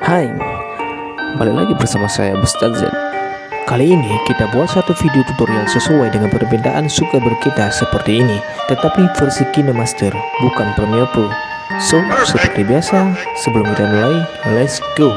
Hai, balik lagi bersama saya Ustaz Z. Kali ini kita buat satu video tutorial sesuai dengan perbedaan subscriber kita seperti ini, tetapi versi kinemaster, bukan Premiere Pro. So, seperti biasa, sebelum kita mulai, let's go!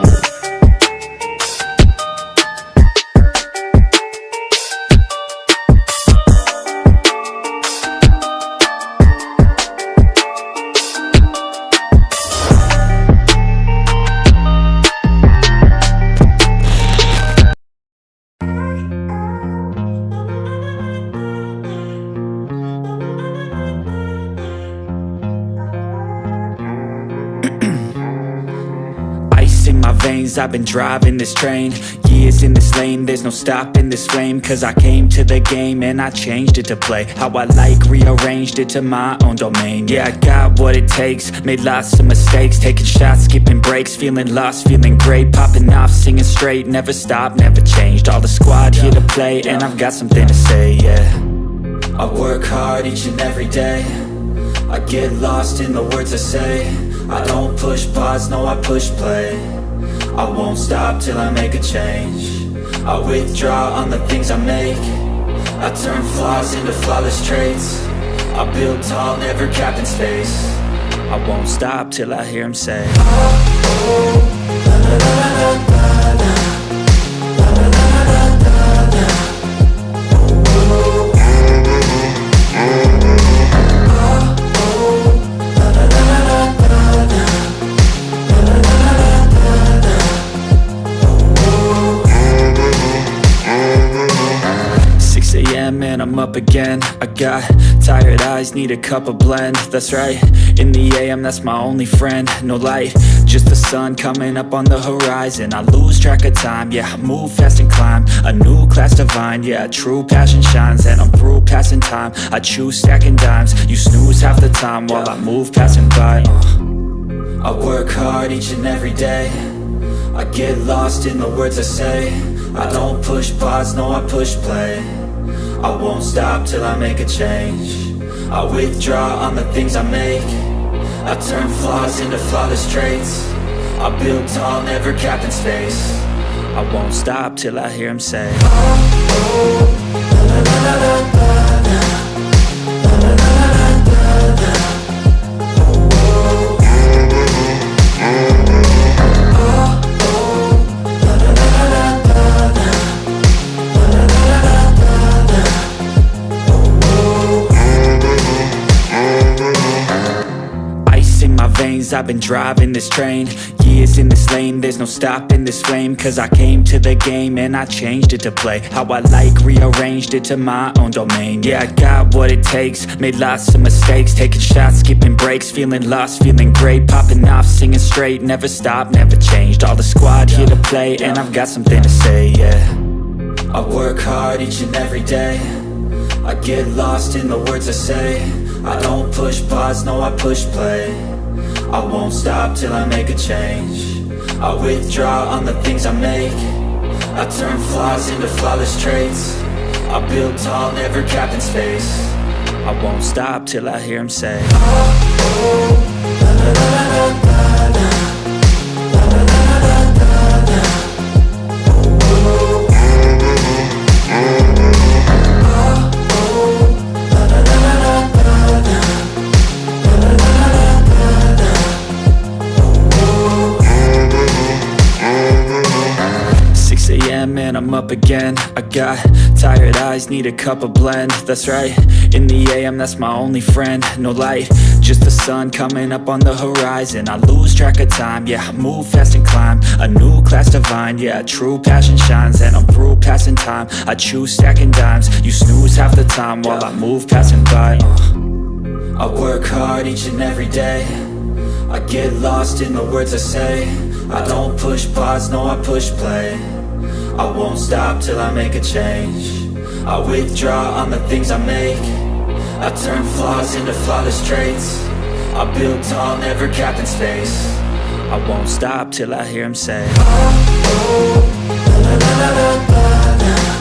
In my veins, I've been driving this train. Years in this lane, there's no stopping this flame. Cause I came to the game and I changed it to play how I like, rearranged it to my own domain. Yeah, I got what it takes, made lots of mistakes, taking shots, skipping breaks, feeling lost, feeling great, popping off, singing straight, never stopped, never changed. All the squad here to play and I've got something to say, yeah. I work hard each and every day, I get lost in the words I say. I don't push pause, no I push play. I won't stop till I make a change. I withdraw on the things I make. I turn flaws into flawless traits. I build tall, never capped in space. I won't stop till I hear him say, oh, oh, la, la, la, la, la, la. And I'm up again. I got tired eyes, need a cup of blend. That's right, in the AM, that's my only friend. No light, just the sun coming up on the horizon. I lose track of time, yeah, I move fast and climb a new class divine, yeah, true passion shines. And I'm through passing time, I choose stacking dimes. You snooze half the time while I move passing by. I work hard each and every day, I get lost in the words I say. I don't push pause, no I push play. I won't stop till I make a change. I withdraw on the things I make. I turn flaws into flawless traits. I build tall, never capped in space. I won't stop till I hear him say, oh, oh, la, la, la, la, la, la. I've been driving this train, years in this lane, there's no stopping this flame. Cause I came to the game and I changed it to play how I like, rearranged it to my own domain. Yeah, I got what it takes, made lots of mistakes, taking shots, skipping breaks, feeling lost, feeling great, popping off, singing straight, never stopped, never changed. All the squad here to play and I've got something to say, yeah. I work hard each and every day, I get lost in the words I say. I don't push pause, no I push play. I won't stop till I make a change. I withdraw on the things I make. I turn flaws into flawless traits. I build tall, never capped in space. I won't stop till I hear him say, oh, oh, la, la, la, la, la, la. And I'm up again. I got tired eyes, need a cup of blend. That's right, in the AM, that's my only friend. No light, just the sun coming up on the horizon. I lose track of time, yeah, I move fast and climb a new class divine, yeah, true passion shines. And I'm through passing time, I choose stacking dimes. You snooze half the time while I move passing by. I work hard each and every day, I get lost in the words I say. I don't push pause, no I push play. I won't stop till I make a change. I withdraw on the things I make. I turn flaws into flawless traits. I build tall, never capped in space. I won't stop till I hear him say, oh, oh, la, la, la, la, la, la.